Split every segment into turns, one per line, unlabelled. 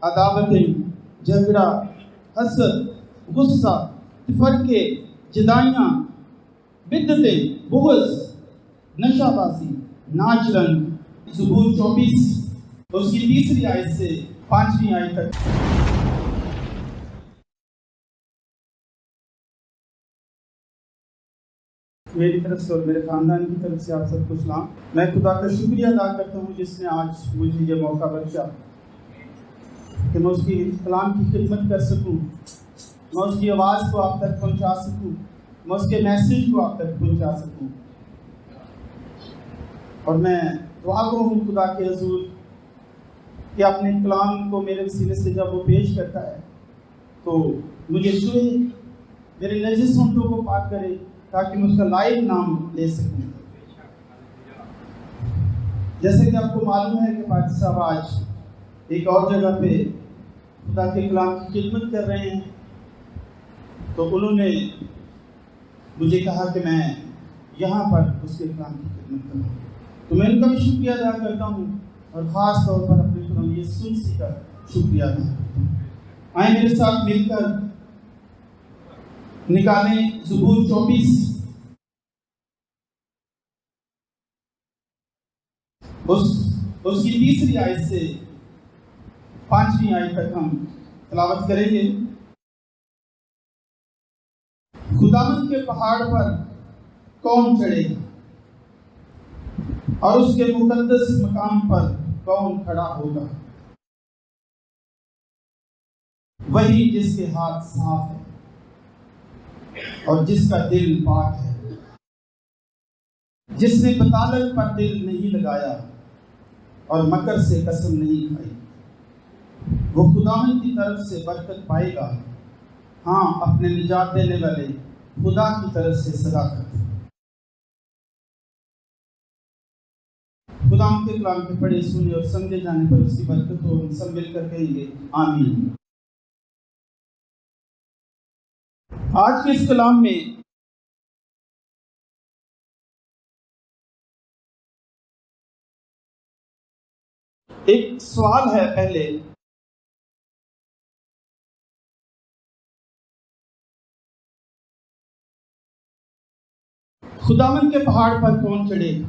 عداوتیں، جھگڑا، حسد، غصہ، تفرقے، جدائیاں، بدعتیں، بغض، نشہ بازی، ناچ رنگ۔ زبور 24 اس کی 3 آیت سے 5 آیت تک۔ میری طرف سے اور میرے خاندان کی طرف سے آپ سب کو سلام۔ میں خدا کا شکریہ ادا کرتا ہوں جس نے آج مجھے یہ موقع بخشا کہ میں اس کی کلام کی خدمت کر سکوں، میں اس کی آواز کو آپ تک پہنچا سکوں، میں اس کے میسیج کو آپ تک پہنچا سکوں۔ اور میں دعا گو ہوں خدا کے حضور کہ اپنے کلام کو میرے وسیلے سے جب وہ پیش کرتا ہے تو مجھے چھوئے، میرے نجس ہونٹوں کو پاک کرے تاکہ میں اس کا لائق نام لے سکوں۔ جیسے کہ آپ کو معلوم ہے کہ پاک صاحب آج ایک اور جگہ پہ خدا کے کلام کی خدمت کر رہے ہیں، تو انہوں نے مجھے کہا کہ میں یہاں پر اس کے کلام کی خدمت کروں، تو میں ان کا بھی شکریہ ادا کرتا ہوں اور خاص طور پر اپنے خدا یسوع مسیح کا شکریہ ادا کرتا ہوں۔ آئیں میرے ساتھ مل کر نکالیں زبور 24 اس کی 3 آیت سے 5 آیت تک ہم تلاوت کریں گے۔ خداوند کے پہاڑ پر کون چڑھے گا اور اس کے مقدس مقام پر کون کھڑا ہوگا؟ وہی جس کے ہاتھ صاف ہے اور جس کا دل پاک ہے، جس نے بطالت پر دل نہیں لگایا اور مکر سے قسم نہیں کھائی، وہ خداوند کی طرف سے برکت پائے گا، ہاں اپنے نجات دینے والے خدا کی طرف سے صداقت۔ خدا کے کلام کے پڑھے سنے اور سمجھے جانے پر اس کی برکت ہو۔ ہم سب مل کر کہیں گے آمین۔ آج کے اس کلام میں ایک سوال ہے۔ پہلے خداوند کے پہاڑ پر کون چڑھے گا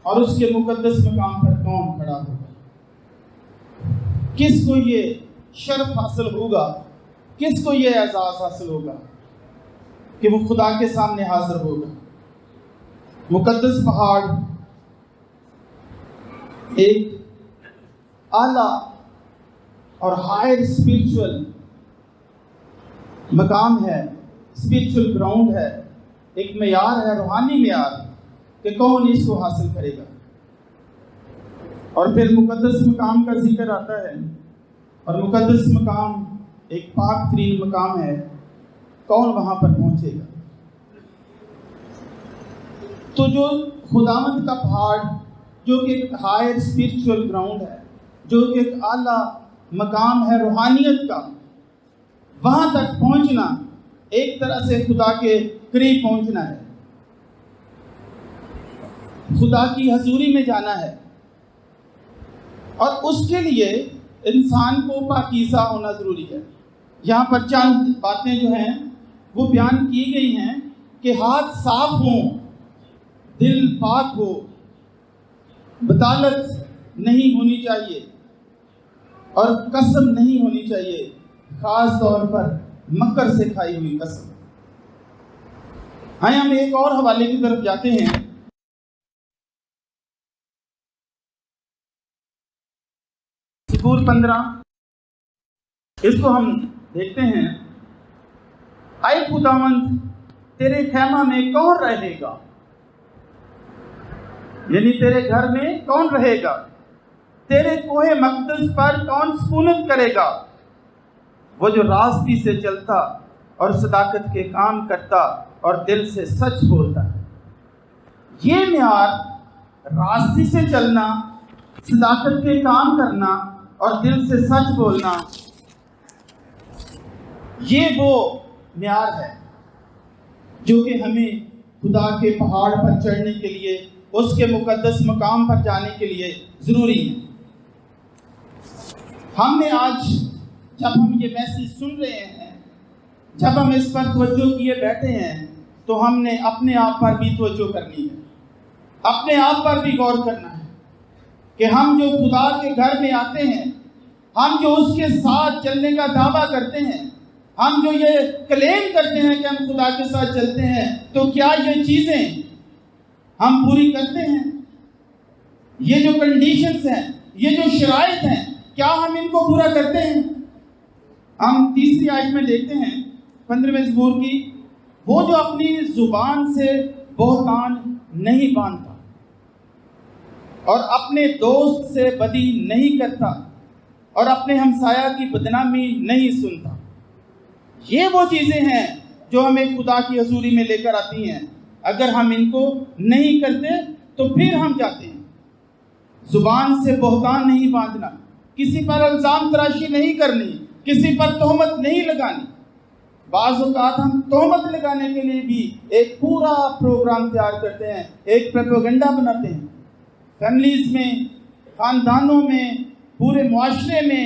اور اس کے مقدس مقام پر کون کھڑا ہوگا؟ کس کو یہ شرف حاصل ہوگا، کس کو یہ اعزاز حاصل ہوگا کہ وہ خدا کے سامنے حاضر ہوگا؟ مقدس پہاڑ ایک اعلیٰ اور ہائر اسپرچول مقام ہے، اسپرچول گراؤنڈ ہے، ایک معیار ہے، روحانی معیار کہ کون اس کو حاصل کرے گا۔ اور پھر مقدس مقام کا ذکر آتا ہے، اور مقدس مقام ایک پاک ترین مقام ہے، کون وہاں پر پہنچے گا؟ تو جو خداوند کا پہاڑ جو کہ ایک ہائر اسپرچول گراؤنڈ ہے، جو کہ ایک اعلیٰ مقام ہے روحانیت کا، وہاں تک پہنچنا ایک طرح سے خدا کے قریب پہنچنا ہے، خدا کی حضوری میں جانا ہے۔ اور اس کے لیے انسان کو پاکیزہ ہونا ضروری ہے۔ یہاں پر چند باتیں جو ہیں وہ بیان کی گئی ہیں کہ ہاتھ صاف ہوں، دل پاک ہو، بطالت نہیں ہونی چاہیے اور قسم نہیں ہونی چاہیے، خاص طور پر مکر سے کھائی ہوئی قسم۔ آئیں ہم ایک اور حوالے کی طرف جاتے ہیں۔ زبور 15 اس کو ہم دیکھتے ہیں۔ اے خداوند تیرے خیمہ میں کون رہے گا، یعنی تیرے گھر میں کون رہے گا؟ تیرے کوہ مقدس پر کون سکونت کرے گا؟ وہ جو راستی سے چلتا اور صداقت کے کام کرتا اور دل سے سچ بولتا ہے۔ یہ معیار، راستی سے چلنا، صداقت کے کام کرنا اور دل سے سچ بولنا، یہ وہ معیار ہے جو کہ ہمیں خدا کے پہاڑ پر چڑھنے کے لیے، اس کے مقدس مقام پر جانے کے لیے ضروری ہے۔ ہم نے آج جب ہم یہ میسج سن رہے ہیں، جب ہم اس پر توجہ کیے بیٹھے ہیں، تو ہم نے اپنے آپ پر بھی توجہ کرنی ہے، اپنے آپ پر بھی غور کرنا ہے کہ ہم جو خدا کے گھر میں آتے ہیں، ہم جو اس کے ساتھ چلنے کا دعویٰ کرتے ہیں، ہم جو یہ کلیم کرتے ہیں کہ ہم خدا کے ساتھ چلتے ہیں، تو کیا یہ چیزیں ہم پوری کرتے ہیں؟ یہ جو کنڈیشنز ہیں، یہ جو شرائط ہیں، کیا ہم ان کو پورا کرتے ہیں؟ ہم تیسری آیت میں دیکھتے ہیں 15ویں زبور کی، وہ جو اپنی زبان سے بہتان نہیں باندھتا اور اپنے دوست سے بدی نہیں کرتا اور اپنے ہمسایہ کی بدنامی نہیں سنتا۔ یہ وہ چیزیں ہیں جو ہمیں خدا کی حضوری میں لے کر آتی ہیں۔ اگر ہم ان کو نہیں کرتے تو پھر ہم جاتے ہیں۔ زبان سے بہتان نہیں باندھنا، کسی پر الزام تراشی نہیں کرنی، کسی پر تہمت نہیں لگانی۔ بعض اوقات ہم تہمت لگانے کے لیے بھی ایک پورا پروگرام تیار کرتے ہیں، ایک پروپیگنڈا بناتے ہیں۔ فیملیز میں، خاندانوں میں، پورے معاشرے میں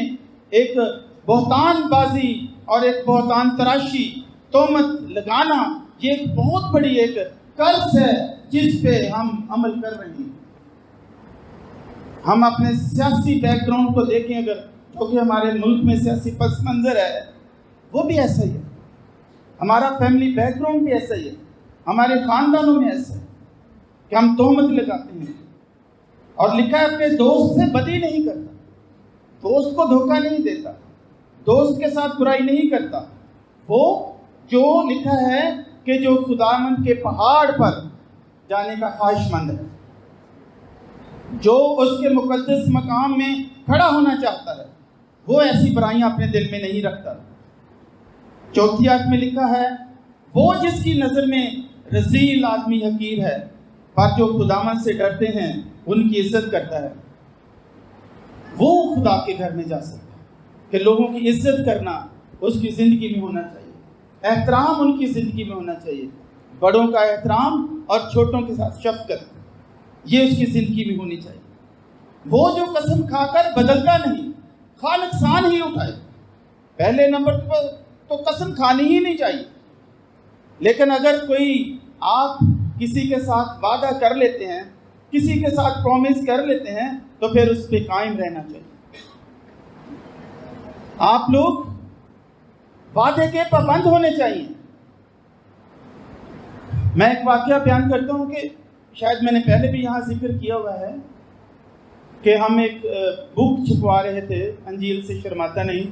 ایک بہتان بازی اور ایک بہتان تراشی، تہمت لگانا، یہ ایک بہت بڑی ایک قرض ہے جس پہ ہم عمل کر رہے ہیں۔ ہم اپنے سیاسی بیک گراؤنڈ کو دیکھیں، اگر جو کہ ہمارے ملک میں سیاسی پس منظر ہے، وہ بھی ایسا ہی ہے۔ ہمارا فیملی بیک گراؤنڈ بھی ایسا ہی ہے، ہمارے خاندانوں میں ایسا ہے کہ ہم تہمت لگاتے ہیں۔ اور لکھا ہے اپنے دوست سے بدی نہیں کرتا، دوست کو دھوکہ نہیں دیتا، دوست کے ساتھ برائی نہیں کرتا۔ وہ جو لکھا ہے کہ جو خداوند کے پہاڑ پر جانے کا خواہش مند ہے، جو اس کے مقدس مقام میں کھڑا ہونا چاہتا ہے، وہ ایسی برائیاں اپنے دل میں نہیں رکھتا۔ چوتھی آیت میں لکھا ہے، وہ جس کی نظر میں رذیل آدمی حقیر ہے، پر جو خداوند سے ڈرتے ہیں ان کی عزت کرتا ہے۔ وہ خدا کے گھر میں جا سکتا ہے کہ لوگوں کی عزت کرنا اس کی زندگی میں ہونا چاہیے، احترام ان کی زندگی میں ہونا چاہیے، بڑوں کا احترام اور چھوٹوں کے ساتھ شفقت، یہ اس کی زندگی میں ہونی چاہیے۔ وہ جو قسم کھا کر بدلتا نہیں، خواہ نقصان ہی اٹھائے۔ پہلے نمبر پر تو قسم کھانی ہی نہیں چاہیے، لیکن اگر کوئی آپ کسی کے ساتھ وعدہ کر لیتے ہیں، کسی کے ساتھ پرومس کر لیتے ہیں، تو پھر اس پہ قائم رہنا چاہیے۔ آپ لوگ وعدے کے پابند ہونے چاہیے۔ میں ایک واقعہ بیان کرتا ہوں کہ شاید میں نے پہلے بھی یہاں ذکر کیا ہوا ہے کہ ہم ایک بک چھپوا رہے تھے، انجیل سے شرماتا نہیں۔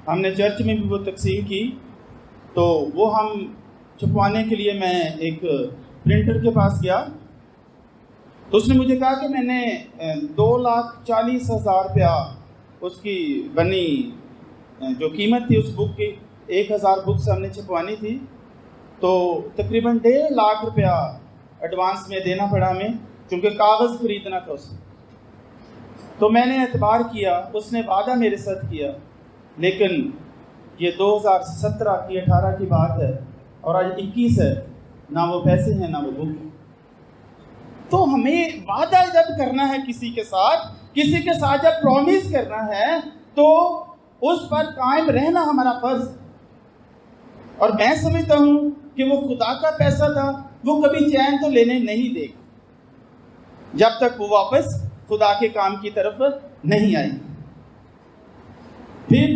ہم نے چرچ میں بھی وہ تقسیم کی، تو وہ ہم چھپوانے کے لیے میں ایک پرنٹر کے پاس گیا، تو اس نے مجھے کہا کہ میں نے 2,40,000 روپیہ اس کی بنی جو قیمت تھی اس بک کی، 1,000 بکس ہم نے چھپوانی تھی، تو تقریباً 1.5 لاکھ روپیہ ایڈوانس میں دینا پڑا ہمیں، کیونکہ کاغذ خریدنا تھا اس میں۔ تو میں نے اعتبار کیا، اس نے وعدہ میرے ساتھ کیا، لیکن یہ 2017 کی 18 کی بات ہے اور آج 21 ہے، نہ وہ پیسے ہیں نہ وہ بک ہے۔ تو ہمیں وعدہ جب کرنا ہے کسی کے ساتھ جب پرومس کرنا ہے، تو اس پر قائم رہنا ہمارا فرض ہے۔ اور میں سمجھتا ہوں کہ وہ خدا کا پیسہ تھا، وہ کبھی چین تو لینے نہیں دے گا جب تک وہ واپس خدا کے کام کی طرف نہیں آئی۔ پھر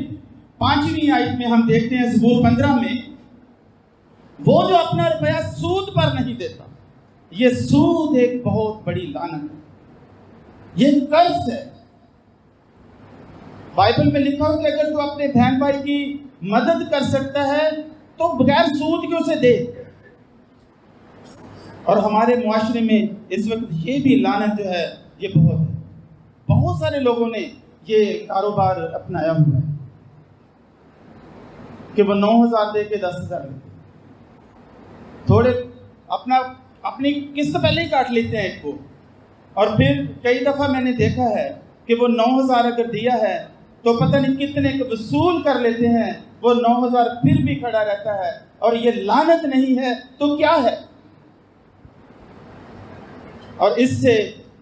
5ویں آیت میں ہم دیکھتے ہیں زبور 15 میں، وہ جو اپنا روپیہ سود پر نہیں دیتا۔ یہ سود ایک بہت بڑی لعنت ہے، یہ قرض ہے۔ بائبل میں لکھا ہو کہ اگر تو اپنے بہن بھائی کی مدد کر سکتا ہے تو بغیر سود کے اسے دے۔ اور ہمارے معاشرے میں اس وقت یہ بھی لعنت جو ہے یہ بہت ہے، بہت سارے لوگوں نے یہ کاروبار اپنایا ہوا ہے کہ وہ 9,000 دے کے 10,000 لیتے، تھوڑے اپنی قسط پہلے ہی کاٹ لیتے ہیں ایک کو، اور پھر کئی دفعہ میں نے دیکھا ہے کہ وہ 9,000 اگر دیا ہے تو پتہ نہیں کتنے کو وصول کر لیتے ہیں، وہ 9,000 پھر بھی کھڑا رہتا ہے۔ اور یہ لعنت نہیں ہے تو کیا ہے؟ اور اس سے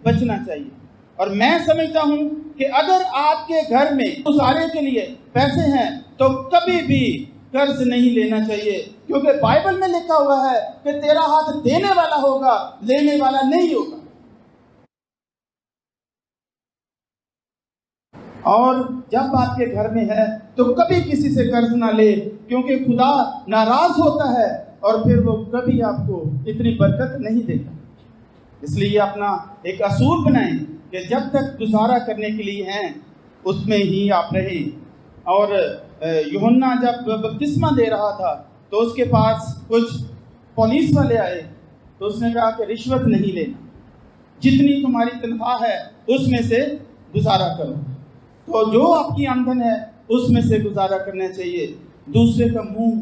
بچنا چاہیے۔ اور میں سمجھتا ہوں کہ اگر آپ کے گھر میں گزارے کے لیے پیسے ہیں تو کبھی بھی قرض نہیں لینا چاہیے، کیونکہ بائبل میں لکھا ہوا ہے کہ تیرا ہاتھ دینے والا ہوگا، لینے والا نہیں ہوگا۔ اور جب آپ کے گھر میں ہے تو کبھی کسی سے قرض نہ لے، کیونکہ خدا ناراض ہوتا ہے اور پھر وہ کبھی آپ کو اتنی برکت نہیں دیتا۔ اس لیے اپنا ایک اصول بنائیں کہ جب تک گزارا کرنے کے لیے ہیں اس میں ہی آپ رہیں۔ اور یوحنا جب بپتسمہ دے رہا تھا تو اس کے پاس کچھ پولیس والے آئے تو اس نے کہا کہ رشوت نہیں لینا، جتنی تمہاری تنخواہ ہے اس میں سے گزارا کرو۔ تو جو آپ کی آمدن ہے اس میں سے گزارا کرنا چاہیے۔ دوسرے کا منہ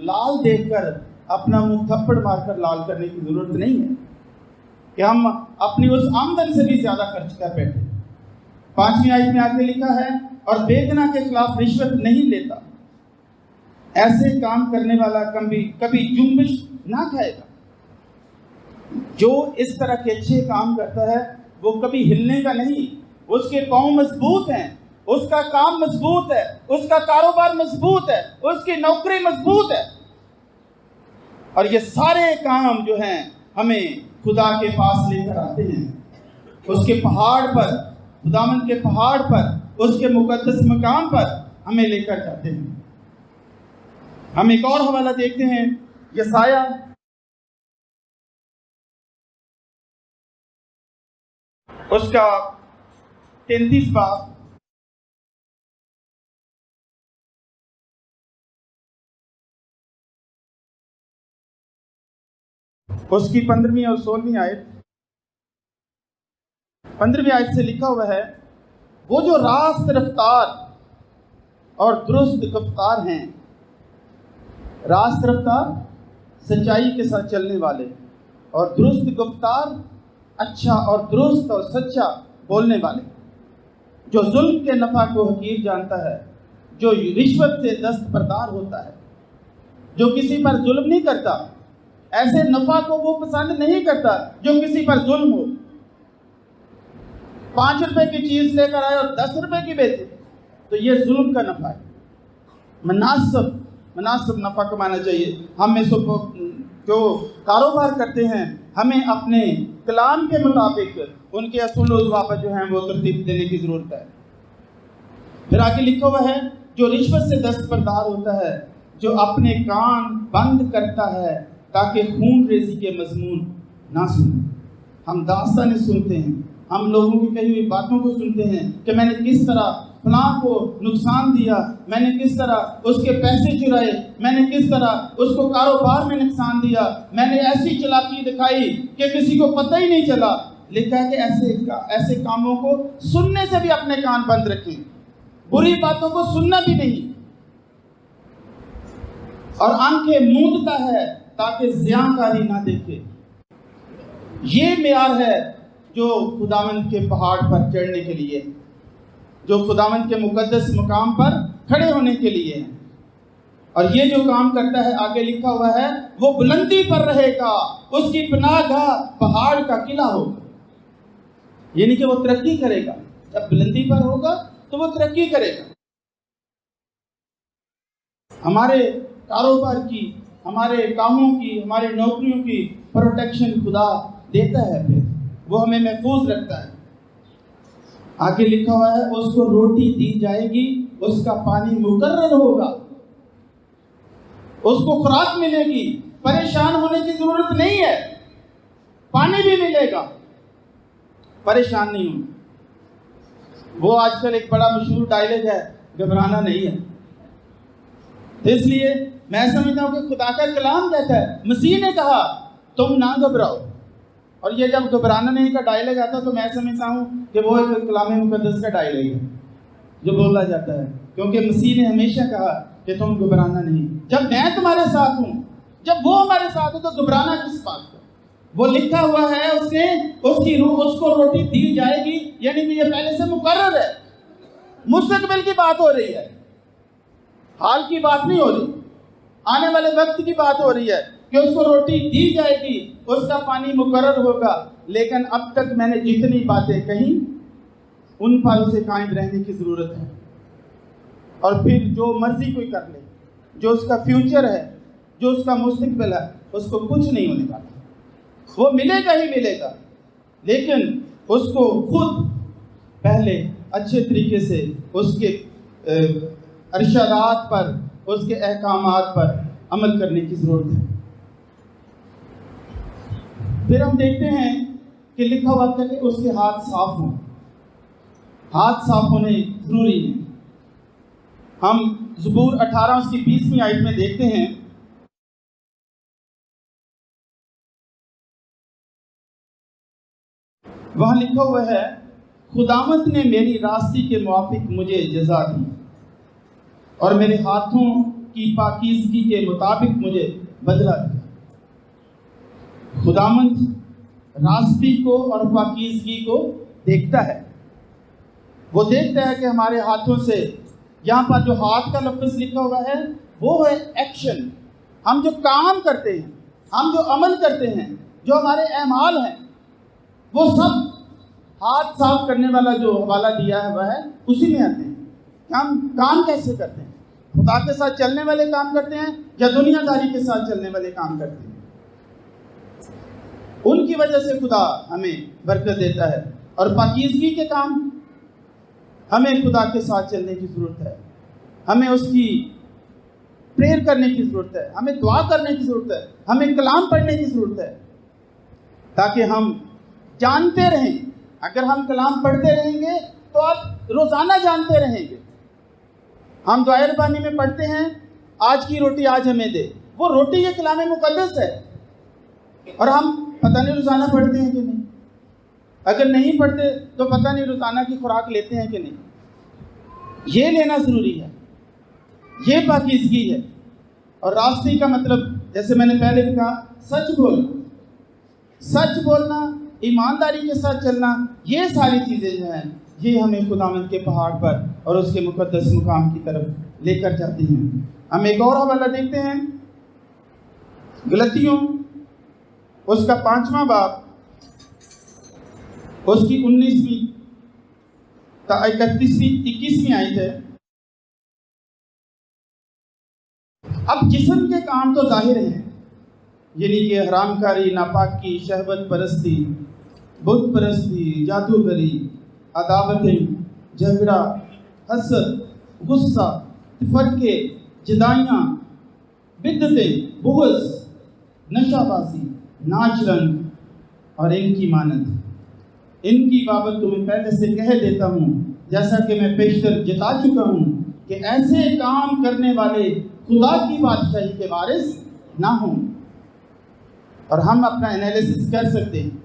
لال دیکھ کر اپنا منہ تھپڑ مار کر لال کرنے کی ضرورت نہیں ہے کہ ہم اپنی اس آمدن سے بھی زیادہ خرچ کر بیٹھے۔ 5ویں آیت میں آگے لکھا ہے اور بے گناہ کے خلاف رشوت نہیں لیتا، ایسے کام کرنے والا کبھی جنبش نہ کھائے گا۔ جو اس طرح کے اچھے کام کرتا ہے وہ کبھی ہلنے کا نہیں، اس کے پاؤں مضبوط ہیں، اس کا کام مضبوط ہے، اس کا کاروبار مضبوط ہے، اس کی نوکری مضبوط ہے۔ اور یہ سارے کام جو ہیں ہمیں خدا کے پاس لے کر آتے ہیں، اس کے پہاڑ پر، خداوند کے پہاڑ پر، اس کے مقدس مقام پر ہمیں لے کر جاتے ہیں۔ ہم ایک اور حوالہ دیکھتے ہیں، یسایہ اس کا 33 باب اس کی 15ویں اور 16ویں آیت۔ 15ویں آیت سے لکھا ہوا ہے، وہ جو راست رفتار اور درست گفتار ہیں، راست رفتار سچائی کے ساتھ چلنے والے، اور درست گفتار اچھا اور درست اور سچا بولنے والے، جو ظلم کے نفع کو حقیر جانتا ہے، جو رشوت سے دستبردار ہوتا ہے، جو کسی پر ظلم نہیں کرتا، ایسے نفع کو وہ پسند نہیں کرتا جو کسی پر ظلم ہو۔ 5 روپے کی چیز لے کر آئے اور 10 روپے کی بیچے تو یہ ظلم کا نفع ہے۔ مناسب نفع کمانا چاہیے۔ ہم اس کو جو کاروبار کرتے ہیں ہمیں اپنے کلام کے مطابق ان کے اصول و ضوابط جو ہیں وہ ترتیب دینے کی ضرورت ہے۔ پھر آگے لکھا ہوا ہے، جو رشوت سے دستبردار ہوتا ہے، جو اپنے کان بند کرتا ہے تاکہ خون ریزی کے مضمون نہ سنیں۔ ہم داستانیں سنتے ہیں، ہم لوگوں کی کہی ہوئی باتوں کو سنتے ہیں کہ میں نے کس طرح فلاں کو نقصان دیا، میں نے کس طرح اس کے پیسے چرائے، میں نے کس طرح اس کو کاروبار میں نقصان دیا، میں نے ایسی چلاکی دکھائی کہ کسی کو پتہ ہی نہیں چلا۔ لکھا ہے کہ ایسے کاموں کو سننے سے بھی اپنے کان بند رکھیں، بری باتوں کو سننا بھی نہیں، اور آنکھیں موندتا ہے تاکہ زیانکاری نہ دیکھے۔ یہ معیار ہے جو خداوند کے پہاڑ پر چڑھنے کے لیے، جو خداوند کے مقدس مقام پر کھڑے ہونے کے لیے ہے۔ اور یہ جو کام کرتا ہے، آگے لکھا ہوا ہے، وہ بلندی پر رہے گا، اس کی پناہ گاہ پہاڑ کا قلعہ ہوگا۔ یعنی کہ وہ ترقی کرے گا، جب بلندی پر ہوگا تو وہ ترقی کرے گا۔ ہمارے کاروبار کی، ہمارے کاموں کی، ہماری نوکریوں کی پروٹیکشن خدا دیتا ہے، پھر وہ ہمیں محفوظ رکھتا ہے۔ آگے لکھا ہوا ہے، اس کو روٹی دی جائے گی، اس کا پانی مقرر ہوگا، اس کو خوراک ملے گی، پریشان ہونے کی ضرورت نہیں ہے، پانی بھی ملے گا، پریشان نہیں ہونا۔ وہ آج کل ایک بڑا مشہور ڈائلاگ ہے، گھبرانا نہیں ہے۔ تو اس لیے میں سمجھتا ہوں کہ خدا کا کلام کہتا ہے، مسیح نے کہا تم نہ گھبراؤ، اور یہ جب گھبرانا نہیں کا ڈائلاگ آتا تو میں سمجھتا ہوں کہ وہ ایک کلام مقدس کا ڈائلاگ ہے جو بولا جاتا ہے، کیونکہ مسیح نے ہمیشہ کہا کہ تم گھبرانا نہیں۔ جب میں تمہارے ساتھ ہوں، جب وہ ہمارے ساتھ ہوں تو گھبرانا کس بات کا؟ وہ لکھا ہوا ہے، اس کی روح، اس کو روٹی دی جائے گی، یعنی کہ یہ پہلے سے مقرر ہے، مستقبل کی بات ہو رہی ہے، حال کی بات نہیں ہو رہی، آنے والے وقت کی بات ہو رہی ہے کہ اس کو روٹی دی جائے گی، اس کا پانی مقرر ہوگا۔ لیکن اب تک میں نے جتنی باتیں کہیں ان پر اسے قائم رہنے کی ضرورت ہے. اور پھر جو مرضی کوئی کر لے، جو اس کا فیوچر ہے، جو اس کا مستقبل ہے، اس کو کچھ نہیں ہونے والا. وہ ملے گا ہی ملے گا، لیکن اس کو خود پہلے اچھے طریقے سے اس کے ارشادات پر، اس کے احکامات پر عمل کرنے کی ضرورت ہے. پھر ہم دیکھتے ہیں کہ لکھا ہوا ہے کہ اس کے ہاتھ صاف ہوں. ہاتھ صاف ہونے ضروری ہیں. ہم زبور 18 اس کی 20ویں آیت میں دیکھتے ہیں، وہاں لکھا ہوا ہے خداوند نے میری راستی کے موافق مجھے جزا دی اور میرے ہاتھوں کی پاکیزگی کے مطابق مجھے بدلہ دیا. خداوند راستی کو اور پاکیزگی کو دیکھتا ہے. وہ دیکھتا ہے کہ ہمارے ہاتھوں سے، یہاں پر جو ہاتھ کا لفظ لکھا ہوا ہے وہ ہے ایکشن. ہم جو کام کرتے ہیں، ہم جو عمل کرتے ہیں، جو ہمارے اعمال ہیں، وہ سب ہاتھ صاف کرنے والا جو حوالہ دیا ہے وہ ہے اسی میں آتے ہیں. ہم کام کیسے کرتے ہیں؟ خدا کے ساتھ چلنے والے کام کرتے ہیں یا دنیا داری کے ساتھ چلنے والے کام کرتے ہیں؟ ان کی وجہ سے خدا ہمیں برکت دیتا ہے. اور پاکیزگی کے کام، ہمیں خدا کے ساتھ چلنے کی ضرورت ہے. ہمیں اس کی پریئر کرنے کی ضرورت ہے، ہمیں دعا کرنے کی ضرورت ہے، ہمیں کلام پڑھنے کی ضرورت ہے، تاکہ ہم جانتے رہیں. اگر ہم کلام پڑھتے رہیں گے تو آپ روزانہ جانتے رہیں گے. ہم دعائے ربانی میں پڑھتے ہیں آج کی روٹی آج ہمیں دے. وہ روٹی یہ کلام مقدس ہے، اور ہم پتہ نہیں روزانہ پڑھتے ہیں کہ نہیں. اگر نہیں پڑھتے تو پتہ نہیں روزانہ کی خوراک لیتے ہیں کہ نہیں. یہ لینا ضروری ہے، یہ پاکیزگی ہے. اور راستے کا مطلب جیسے میں نے پہلے بھی کہا، سچ بولنا، سچ بولنا، ایمانداری کے ساتھ چلنا. یہ ساری چیزیں جو ہیں یہ ہمیں خداوند کے پہاڑ پر اور اس کے مقدس مقام کی طرف لے کر جاتی ہیں. ہم ایک اور حوالہ دیکھتے ہیں، غلطیوں اس کا 5واں باب، اس کی 19ویں تا 21ویں آیت ہے. اب جسم کے کام تو ظاہر ہیں، یعنی کہ حرام کاری، ناپاکی، شہوت پرستی، بت پرستی، جادوگری، عداوتیں، جھگڑا، حسد، غصہ، فرقے، جدائیاں، بدعتیں، بغض، نشہ بازی، ناچ رنگ اور ان کی مانند. ان کی بابت تمہیں پہلے سے کہہ دیتا ہوں، جیسا کہ میں پیشتر جتا چکا ہوں، کہ ایسے کام کرنے والے خدا کی بادشاہی کے وارث نہ ہوں. اور ہم اپنا انالیسس کر سکتے ہیں.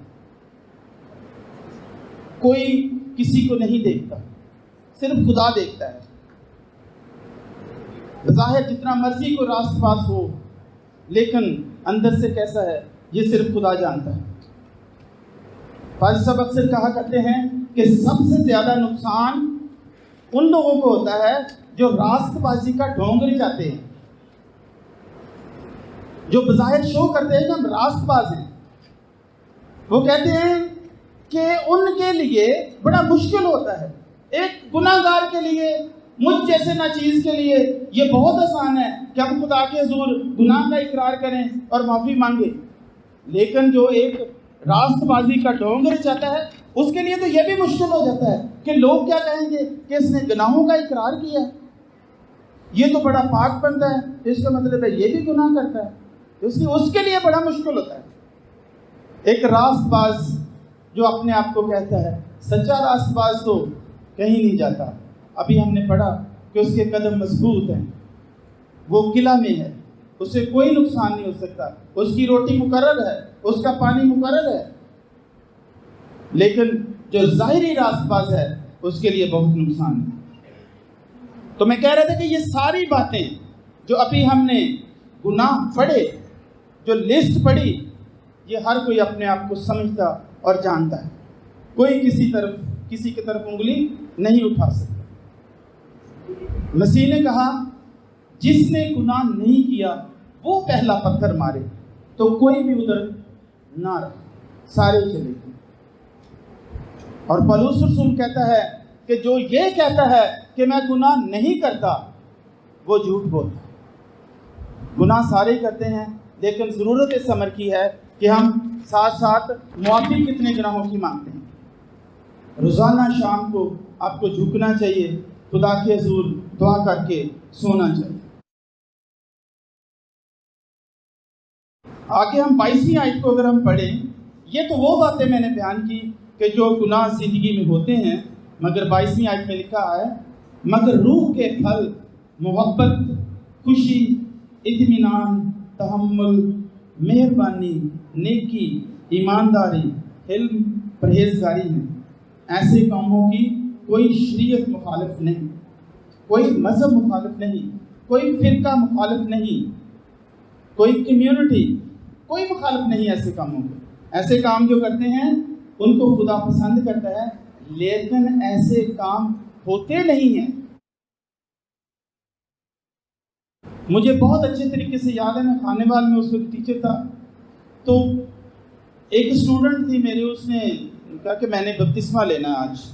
کوئی کسی کو نہیں دیکھتا، صرف خدا دیکھتا ہے. بظاہر جتنا مرضی کو راست باز ہو، لیکن اندر سے کیسا ہے یہ صرف خدا جانتا ہے. فاضل صاحب اکثر کہا کرتے ہیں کہ سب سے زیادہ نقصان ان لوگوں کو ہوتا ہے جو راست بازی کا ڈھونگ رچاتے ہیں، جو بظاہر شو کرتے ہیں کہ ہم راست باز ہیں. وہ کہتے ہیں کہ ان کے لیے بڑا مشکل ہوتا ہے. ایک گناہ گار کے لیے، مجھ جیسے ناچیز کے لیے یہ بہت آسان ہے کہ ہم خدا کے حضور گناہ کا اقرار کریں اور معافی مانگیں. لیکن جو ایک راست بازی کا ڈھونگ رچاتا ہے، اس کے لیے تو یہ بھی مشکل ہو جاتا ہے کہ لوگ کیا کہیں گے کہ اس نے گناہوں کا اقرار کیا، یہ تو بڑا پاک بنتا ہے، اس کا مطلب ہے یہ بھی گناہ کرتا ہے. اس کے لیے بڑا مشکل ہوتا ہے. ایک راست باز جو اپنے آپ کو کہتا ہے، سچا راست باز تو کہیں نہیں جاتا. ابھی ہم نے پڑھا کہ اس کے قدم مضبوط ہیں، وہ قلعہ میں ہے، اسے کوئی نقصان نہیں ہو سکتا، اس کی روٹی مقرر ہے، اس کا پانی مقرر ہے. لیکن جو ظاہری راست باز ہے اس کے لیے بہت نقصان ہے. تو میں کہہ رہا تھا کہ یہ ساری باتیں جو ابھی ہم نے گناہ پڑھے، جو لسٹ پڑھی، یہ ہر کوئی اپنے آپ کو سمجھتا اور جانتا ہے. کوئی کسی کی طرف انگلی نہیں اٹھا سکتا. مسیح نے کہا جس نے گناہ نہیں کیا وہ پہلا پتھر مارے. تو کوئی بھی ادھر نہ رہے، سارے چلے گئے. اور پولس رسول کہتا ہے کہ جو یہ کہتا ہے کہ میں گناہ نہیں کرتا وہ جھوٹ بولتا ہے۔ گناہ سارے کرتے ہیں، لیکن ضرورت اس امر کی ہے کہ ہم ساتھ ساتھ معافی کتنے گناہوں کی مانگتے ہیں۔ روزانہ شام کو آپ کو جھکنا چاہیے، خدا کے حضور دعا کر کے سونا چاہیے۔ آگے ہم 22ویں آیت کو اگر ہم پڑھیں، یہ تو وہ باتیں میں نے بیان کی کہ جو گناہ زندگی میں ہوتے ہیں، مگر 22ویں آیت میں لکھا ہے مگر روح کے پھل محبت، خوشی، اطمینان، تحمل، مہربانی، نیکی، ایمانداری، حلم، پرہیزگاری ہیں۔ ایسے کاموں کی کوئی شریعت مخالف نہیں، کوئی مذہب مخالف نہیں، کوئی فرقہ مخالف نہیں، کوئی کمیونٹی، کوئی مخالف نہیں ایسے کاموں کے۔ ایسے کام جو کرتے ہیں ان کو خدا پسند کرتا ہے، لیکن ایسے کام ہوتے نہیں ہیں۔ مجھے بہت اچھے طریقے سے یاد ہے، میں خانے وال میں اس وقت ٹیچر تھا، تو ایک اسٹوڈنٹ تھی میری، اس نے کہا کہ میں نے بپتسمہ لینا ہے آج۔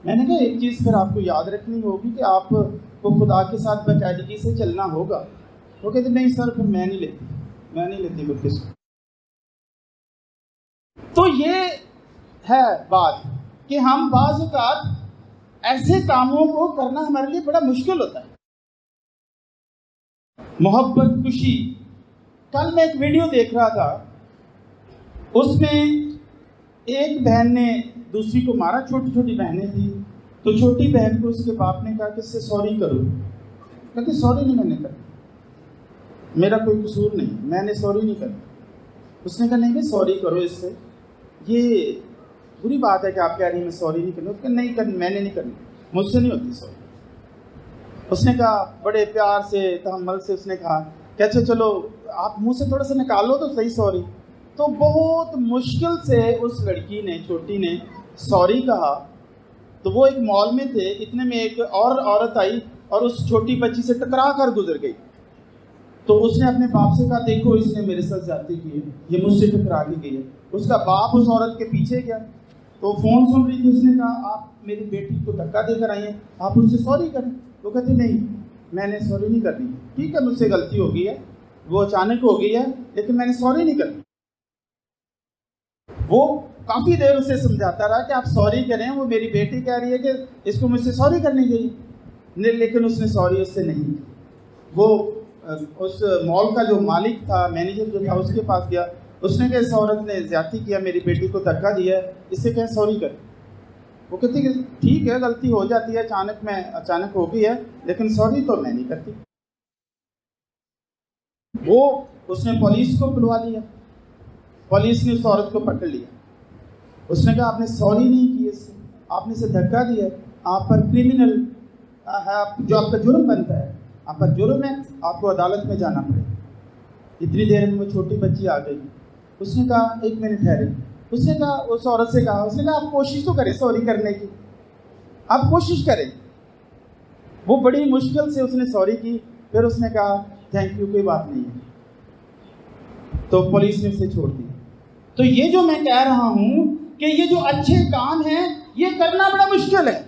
میں نے کہا ایک چیز پھر آپ کو یاد رکھنی ہوگی کہ آپ کو خدا کے ساتھ باقاعدگی سے چلنا ہوگا۔ وہ کہتے نہیں سر پھر میں نہیں لیتی بپتسمہ۔ تو یہ ہے بات کہ ہم بعض اوقات ایسے کاموں کو کرنا ہمارے لیے بڑا مشکل ہوتا ہے۔ محبت، خوشی۔ کل میں ایک ویڈیو دیکھ رہا تھا، اس میں ایک بہن نے دوسری کو مارا، چھوٹی چھوٹی بہنیں تھیں، تو چھوٹی بہن کو اس کے باپ نے کہا کہ اس سے سوری کرو۔ کہتے سوری نہیں میں نے کرنا، میرا کوئی قصور نہیں، میں نے سوری نہیں کرنا۔ اس نے کہا نہیں سوری کرو اس سے، یہ بری بات ہے کہ آپ کہہ رہی ہیں میں سوری نہیں کرنا۔ اس نے نہیں کرنی، میں نے نہیں کرنی، مجھ سے نہیں ہوتی سوری۔ اس نے کہا بڑے پیار سے، تحمل سے اس نے کہا کہ اچھا چلو آپ منہ سے تھوڑا سا نکال لو تو صحیح سوری۔ تو بہت مشکل سے اس لڑکی نے، چھوٹی نے سوری کہا۔ تو وہ ایک مال میں تھے، اتنے میں ایک اور عورت آئی اور اس چھوٹی بچی سے ٹکرا کر گزر گئی۔ تو اس نے اپنے باپ سے کہا دیکھو اس نے میرے ساتھ زیادتی کی ہے، یہ مجھ سے ٹکرا کے گئی ہے۔ اس کا باپ اس عورت کے پیچھے گیا، تو فون سن رہی تھی، اس نے کہا آپ میری بیٹی کو دھکا دے کر آئی ہیں، آپ اس سے سوری کریں۔ وہ کہتی نہیں میں نے سوری نہیں کرنی، ٹھیک ہے مجھ سے غلطی ہو گئی ہے، وہ اچانک ہو گئی ہے، لیکن میں نے سوری نہیں کرنی۔ وہ کافی دیر اسے سمجھاتا رہا کہ آپ سوری کریں، وہ میری بیٹی کہہ رہی ہے کہ اس کو مجھ سے سوری کرنی چاہیے، لیکن اس نے سوری اس سے نہیں کی۔ وہ اس مال کا جو مالک تھا، مینیجر جو تھا، اس کے پاس گیا، اس نے کہا اس عورت نے زیادتی کیا، میری بیٹی کو دھکا دیا ہے، اس سے کہیں سوری کر۔ وہ کہتی کہ ٹھیک ہے غلطی ہو جاتی ہے، اچانک ہو گئی ہے، لیکن سوری تو میں نہیں کرتی۔ اس نے پولیس کو بلوا لیا، پولیس نے اس عورت کو پکڑ لیا۔ اس نے کہا آپ نے سوری نہیں کی، اس سے آپ نے اسے دھکا دیا، آپ پر کرمنل ہے، جو آپ کا جرم بنتا ہے، آپ پر جرم ہے، آپ کو عدالت میں جانا پڑے۔ اتنی دیر میں وہ چھوٹی بچی آ گئی۔ اس نے کہا ایک منٹ ٹھہرے، اس نے کہا اس عورت سے کہا، اس نے کہا آپ کوشش تو کریں سوری کرنے کی، آپ کوشش کریں۔ وہ بڑی مشکل سے اس نے سوری کی، پھر اس نے کہا تھینک یو کوئی بات نہیں ہے، تو پولیس نے اسے چھوڑ دیا۔ تو یہ جو میں کہہ رہا ہوں کہ یہ جو اچھے کام ہیں یہ کرنا بڑا مشکل ہے،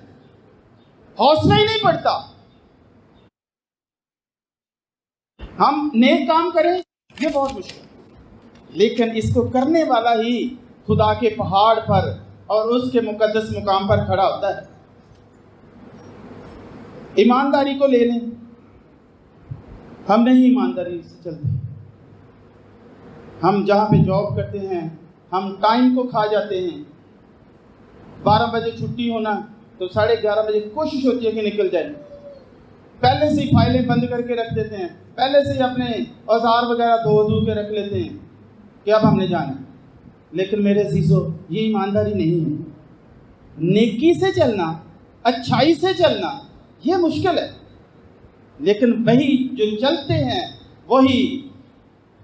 حوصلہ ہی نہیں پڑتا۔ ہم نیک کام کریں یہ بہت مشکل ہے، لیکن اس کو کرنے والا ہی خدا کے پہاڑ پر اور اس کے مقدس مقام پر کھڑا ہوتا ہے۔ ایمانداری کو لے لیں، ہم نہیں ایمانداری سے چلتے۔ ہم جہاں پہ جاب کرتے ہیں ہم ٹائم کو کھا جاتے ہیں۔ 12 بجے چھٹی ہونا تو 11:30 بجے کوشش ہوتی ہے کہ نکل جائے، پہلے سے ہی فائلیں بند کر کے رکھ دیتے ہیں، پہلے سے ہی اپنے اوزار وغیرہ دھو کے رکھ لیتے ہیں کہ اب ہم نے جانا ہے۔ لیکن میرے عزیزو یہ ایمانداری نہیں ہے۔ نیکی سے چلنا، اچھائی سے چلنا یہ مشکل ہے، لیکن وہی جو چلتے ہیں وہی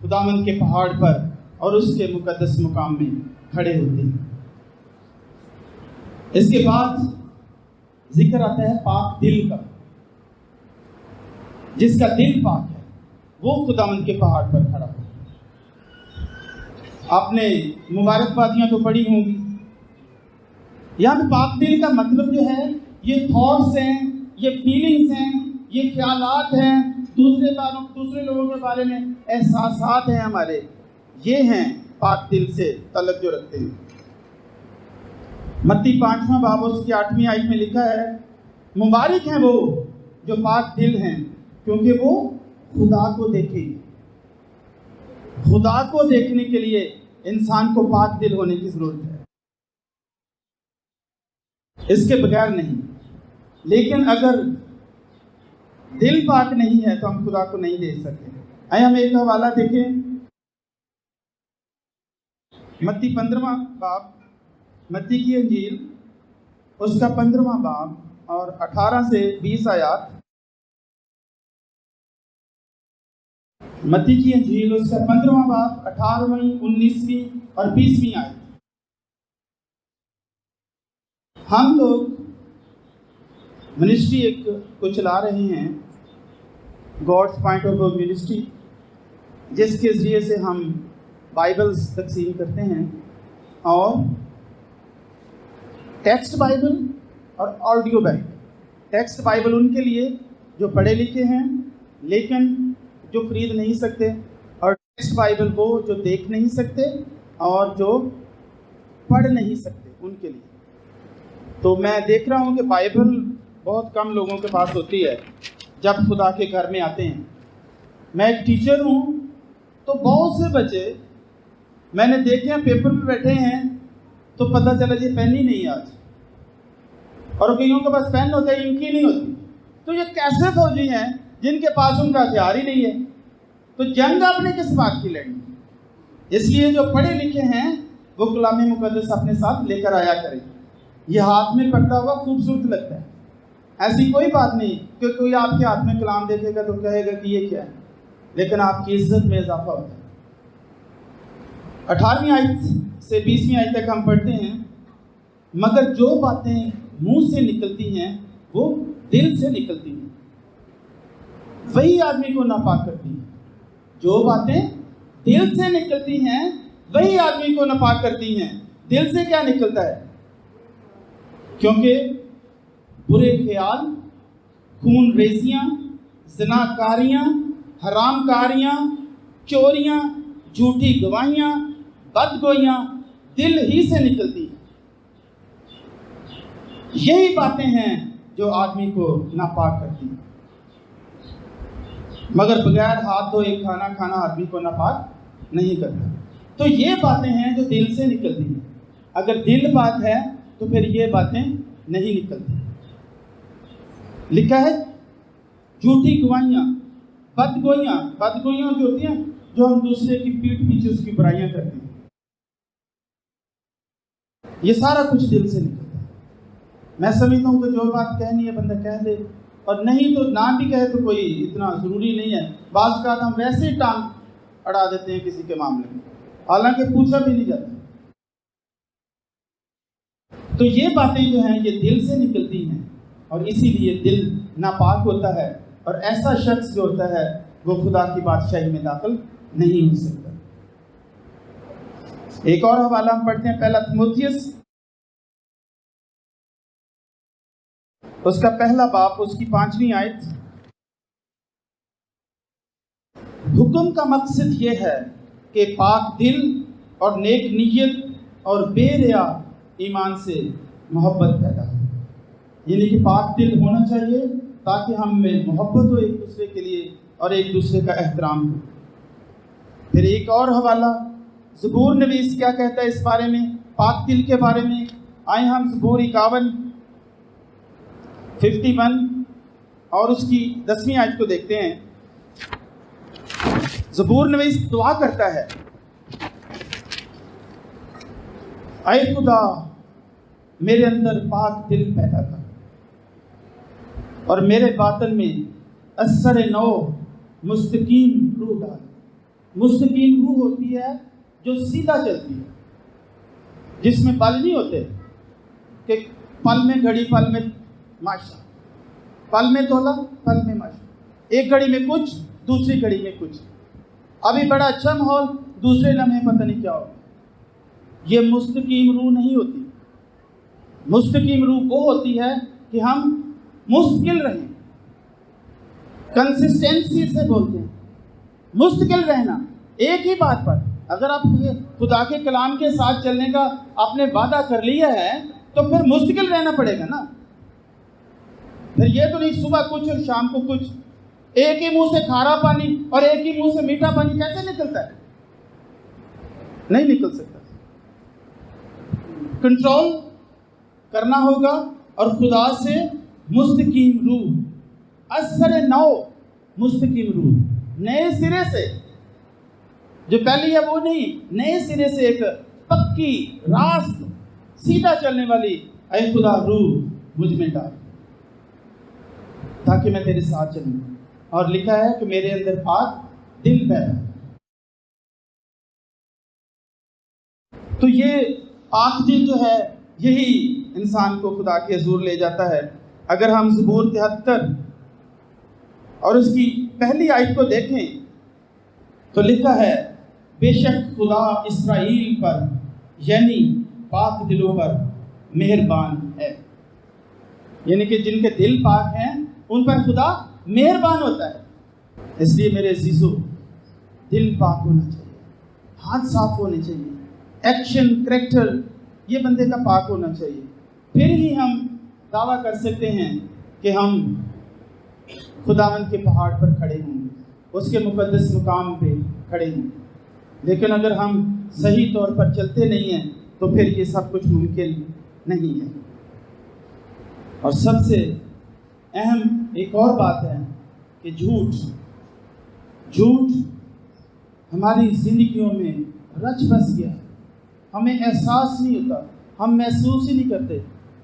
خداوند کے پہاڑ پر اور اس کے مقدس مقام میں کھڑے ہوتے ہیں۔ اس کے بعد ذکر آتا ہے پاک دل کا۔ جس کا دل پاک ہے وہ خداوند کے پہاڑ پر کھڑا ہوتا ہے۔ آپ نے مبارکبادیاں تو پڑھی ہوں گی، یہاں پہ پاک دل کا مطلب جو ہے یہ تھاٹس ہیں، یہ فیلنگز ہیں، یہ خیالات ہیں، دوسرے لوگوں کے بارے میں احساسات ہیں ہمارے، یہ ہیں پاک دل سے تعلق جو رکھتے ہیں۔ متی 5واں باب اس کی 8ویں آیت میں لکھا ہے، مبارک ہیں وہ جو پاک دل ہیں کیونکہ وہ خدا کو دیکھیں گے۔ خدا کو دیکھنے کے لیے انسان کو پاک دل ہونے کی ضرورت ہے، اس کے بغیر نہیں۔ لیکن اگر دل پاک نہیں ہے تو ہم خدا کو نہیں دیکھ سکتے۔ آئے ہم ایک حوالہ دیکھیں، متی 15واں باب، متی کی انجیل اس کا 15واں باب اور 18 سے 20 آیات۔ متی کی انجیل اس کا 15واں باب 18ویں 19ویں اور 20ویں آیت۔ ہم لوگ منسٹری ایک کو چلا رہے ہیں، God's point of view ministry, جس کے ذریعے سے ہم بائبلز تقسیم کرتے ہیں، اور ٹیکسٹ بائبل اور آڈیو بائبل۔ ٹیکسٹ بائبل ان کے لیے جو پڑھے لکھے ہیں لیکن جو خرید نہیں سکتے، اور ٹیکسٹ بائبل وہ جو دیکھ نہیں سکتے اور جو پڑھ نہیں سکتے ان کے لیے۔ تو میں دیکھ رہا ہوں کہ بائبل بہت کم لوگوں کے پاس ہوتی ہے جب خدا کے گھر میں آتے ہیں۔ میں ایک ٹیچر ہوں تو بہت سے بچے میں نے دیکھے ہیں پیپر پہ بیٹھے ہیں تو پتہ چلا جی پین ہی نہیں آج، اور کئیوں کے پاس پین ہوتا ہے، انکی نہیں ہوتی۔ تو یہ کیسے فوجی ہیں جن کے پاس ان کا ہتھیار ہی نہیں ہے؟ تو جنگ آپ نے کس بات کی لڑنی؟ اس لیے جو پڑھے لکھے ہیں وہ کلام مقدس اپنے ساتھ لے کر آیا کریں۔ یہ ہاتھ میں پکڑا ہوا خوبصورت لگتا ہے، ایسی کوئی بات نہیں کہ کوئی آپ کے ہاتھ میں کلام دیکھے گا تو کہے گا کہ یہ کیا ہے، لیکن آپ کی عزت میں اضافہ ہوتا ہے۔ 18ویں آیت سے 20ویں آیت تک ہم پڑھتے ہیں، مگر جو باتیں منہ سے نکلتی ہیں وہ دل سے نکلتی ہیں، وہی آدمی کو ناپاک کرتی ہیں۔ جو باتیں دل سے نکلتی ہیں وہی آدمی کو ناپاک کرتی ہیں۔ دل سے کیا نکلتا ہے؟ کیونکہ برے خیال، خون ریزیاں، زناکاریاں، حرام کاریاں، چوریاں، جھوٹی گواہیاں، بدگوئیاں دل ہی سے نکلتی ہیں۔ یہی باتیں ہیں جو آدمی کو ناپاک کرتی ہیں۔ مگر بغیر ہاتھ دھوئے کھانا آدمی کو ناپاک نہیں کرتا۔ تو یہ باتیں ہیں جو دل سے نکلتی ہیں۔ اگر دل پاک ہے تو پھر یہ باتیں نہیں نکلتی۔ لکھا ہے جھوٹی گواہیاں، بدگوئیاں جو ہوتی ہیں جو ہم دوسرے کی پیٹھ پیچھے اس کی برائیاں کرتے ہیں، یہ سارا کچھ دل سے نکلتا ہے۔ میں سمجھتا ہوں کہ جو بات کہنی ہے بندہ کہہ دے، اور نہیں تو نہ بھی کہے تو کوئی اتنا ضروری نہیں ہے۔ بعض اوقات ہم ویسے ہی ٹانگ اڑا دیتے ہیں کسی کے معاملے میں، حالانکہ پوچھا بھی نہیں جاتا۔ تو یہ باتیں جو ہیں یہ دل سے نکلتی ہیں، اور اسی لیے دل ناپاک ہوتا ہے، اور ایسا شخص جو ہوتا ہے وہ خدا کی بادشاہی میں داخل نہیں ہو سکتا۔ ایک اور حوالہ ہم پڑھتے ہیں، پہلا تیموتھیوس اس کا پہلا باب اس کی 5ویں آیت۔ حکم کا مقصد یہ ہے کہ پاک دل اور نیک نیت اور بے ریا ایمان سے محبت پیدا ہو، یعنی کہ پاک دل ہونا چاہیے تاکہ ہم میں محبت ہو ایک دوسرے کے لیے اور ایک دوسرے کا احترام ہو۔ پھر ایک اور حوالہ، زبور نویس کیا کہتا ہے اس بارے میں، پاک دل کے بارے میں۔ آئے ہم زبور 51 اور اس کی 10ویں آیت کو دیکھتے ہیں۔ زبور نویس دعا کرتا ہے، اے خدا میرے اندر پاک دل پیدا کر اور میرے باطن میں اثر نو مستقیم روح ڈال۔ مستقیم روح ہوتی ہے جو سیدھا چلتی ہے، جس میں پل نہیں ہوتے کہ پل میں گھڑی، پل میں ماشا، پل میں تولا، پل میں ماشا، ایک گھڑی میں کچھ دوسری گھڑی میں کچھ، ابھی بڑا اچھا ماحول دوسرے لمحے پتہ نہیں کیا ہوگا۔ یہ مستقیم روح نہیں ہوتی۔ مستقیم روح وہ ہوتی ہے کہ ہم مستقل رہیں. کنسسٹنسی سے بولتے ہیں, مستقل رہنا ایک ہی بات پر. اگر آپ خدا کے کلام کے ساتھ چلنے کا آپ نے وعدہ کر لیا ہے تو پھر مستقل رہنا پڑے گا نا. پھر یہ تو نہیں صبح کچھ اور شام کو کچھ. ایک ہی منہ سے کھارا پانی اور ایک ہی منہ سے میٹھا پانی کیسے نکلتا ہے؟ نہیں نکل سکتا. کنٹرول کرنا ہوگا اور خدا سے مستقیم روح, اثر نو مستقیم روح, نئے سرے سے, جو پہلی ہے وہ نہیں, نئے سرے سے ایک پکی راست سیدھا چلنے والی اے خدا روح مجھ میں ڈال تاکہ میں تیرے ساتھ چلوں. اور لکھا ہے کہ میرے اندر پاک دل پیدا. تو یہ پاک دل جو ہے یہی انسان کو خدا کے حضور لے جاتا ہے. اگر ہم زبور 73 اور اس کی پہلی آیت کو دیکھیں تو لکھا ہے بے شک خدا اسرائیل پر یعنی پاک دلوں پر مہربان ہے. یعنی کہ جن کے دل پاک ہیں ان پر خدا مہربان ہوتا ہے. اس لیے میرے عزیزو دل پاک ہونا چاہیے, ہاتھ صاف ہونے چاہیے, ایکشن کریکٹر یہ بندے کا پاک ہونا چاہیے. پھر ہی ہم دعویٰ کر سکتے ہیں کہ ہم خداوند کے پہاڑ پر کھڑے ہوں گے, اس کے مقدس مقام پہ کھڑے ہوں گے. لیکن اگر ہم صحیح طور پر چلتے نہیں ہیں تو پھر یہ سب کچھ ممکن نہیں ہے. اور سب سے اہم ایک اور بات ہے کہ جھوٹ ہماری زندگیوں میں رچ بس گیا. ہمیں احساس نہیں ہوتا, ہم محسوس ہی نہیں کرتے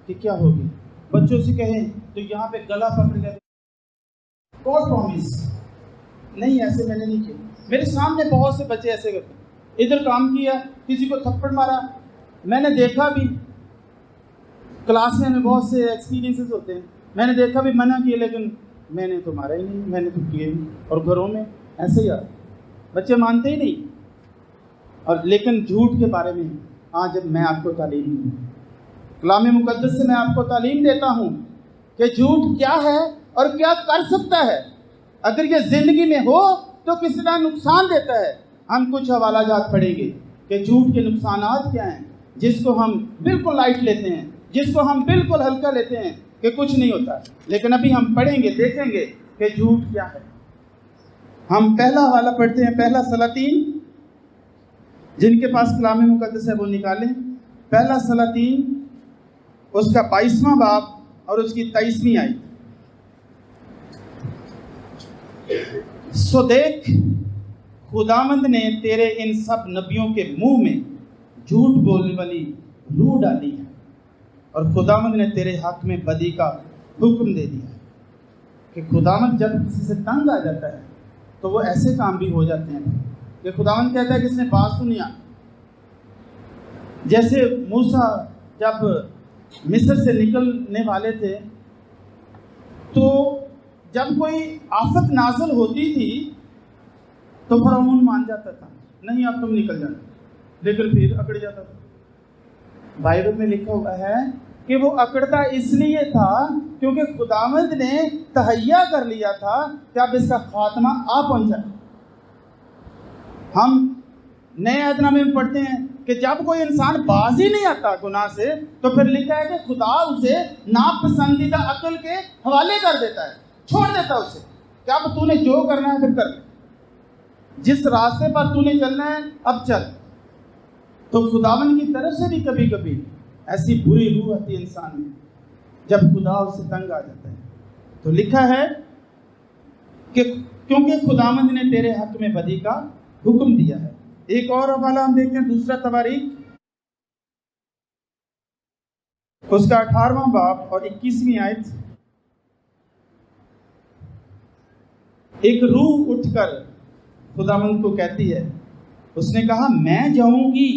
کہ کیا ہو گیا. بچوں سے کہیں تو یہاں پہ گلا پکڑ گیا, گاڈ پرومس نہیں, ایسے میں نے نہیں کیا. میرے سامنے بہت سے بچے ایسے کرتے, ادھر کام کیا, کسی کو تھپڑ مارا. میں نے دیکھا بھی کلاس میں ہمیں بہت سے ایکسپیرینسز ہوتے ہیں, میں نے دیکھا بھی منع کیے لیکن میں نے تو مارا ہی نہیں, میں نے تو کیے نہیں. اور گھروں میں ایسے ہی بچے مانتے ہی نہیں. اور لیکن جھوٹ کے بارے میں جب میں آپ کو تعلیم دوں, کلام مقدس سے میں آپ کو تعلیم دیتا ہوں کہ جھوٹ کیا ہے اور کیا کر سکتا ہے. اگر یہ زندگی میں ہو تو کس طرح نقصان دیتا ہے. ہم کچھ حوالہ جات پڑھیں گے کہ جھوٹ کے نقصانات کیا ہیں, جس کو ہم بالکل لائٹ لیتے ہیں, جس کو ہم بالکل ہلکا لیتے ہیں کہ کچھ نہیں ہوتا. لیکن ابھی ہم پڑھیں گے, دیکھیں گے کہ جھوٹ کیا ہے. ہم پہلا حوالہ پڑھتے ہیں, پہلا سلاطین. جن کے پاس کلام مقدس ہے وہ نکالیں. پہلا سلاطین اس کا 22واں باب اور اس کی 23ویں آیت. سو دیکھ خداوند نے تیرے ان سب نبیوں کے منہ میں جھوٹ بولنے والی روح ڈالی ہے, اور خداوند نے تیرے حق میں بدی کا حکم دے دیا ہے. کہ خداوند جب کسی سے تنگ آ جاتا ہے تو وہ ایسے کام بھی ہو جاتے ہیں کہ خداوند کہتا ہے کہ اس نے بات سنی. جیسے موسیٰ جب مصر سے نکلنے والے تھے تو جب کوئی آفت نازل ہوتی تھی تو فرعون مان جاتا تھا, نہیں اب تم نکل جانا, لیکن پھر اکڑ جاتا تھا. بائبل میں لکھا ہوا ہے کہ وہ اکڑتا اس لیے تھا کیونکہ خداوند نے تہیا کر لیا تھا کہ اب اس کا خاتمہ پہنچا. ہم نئے عہد نامے میں پڑھتے ہیں کہ جب کوئی انسان باز ہی نہیں آتا گناہ سے تو پھر لکھا ہے کہ خدا اسے ناپسندیدہ عقل کے حوالے کر دیتا ہے, چھوڑ دیتا ہے اسے کہ اب تو نے جو کرنا ہے پھر کر لے, جس راستے پر تو نے چلنا ہے اب چل. تو خداوند کی طرف سے بھی کبھی کبھی ایسی بری روح آتی ہے انسان میں جب خدا اس سے تنگ آ جاتا ہے. تو لکھا ہے کہ کیونکہ خداوند نے تیرے حق میں بدی کا حکم دیا ہے. ایک اور حوالہ ہم دیکھتے ہیں, دوسرا تواریخ اس کا 18واں باب اور 21ویں آیت. ایک روح اٹھ کر خداوند کو کہتی ہے, اس نے کہا میں جاؤں گی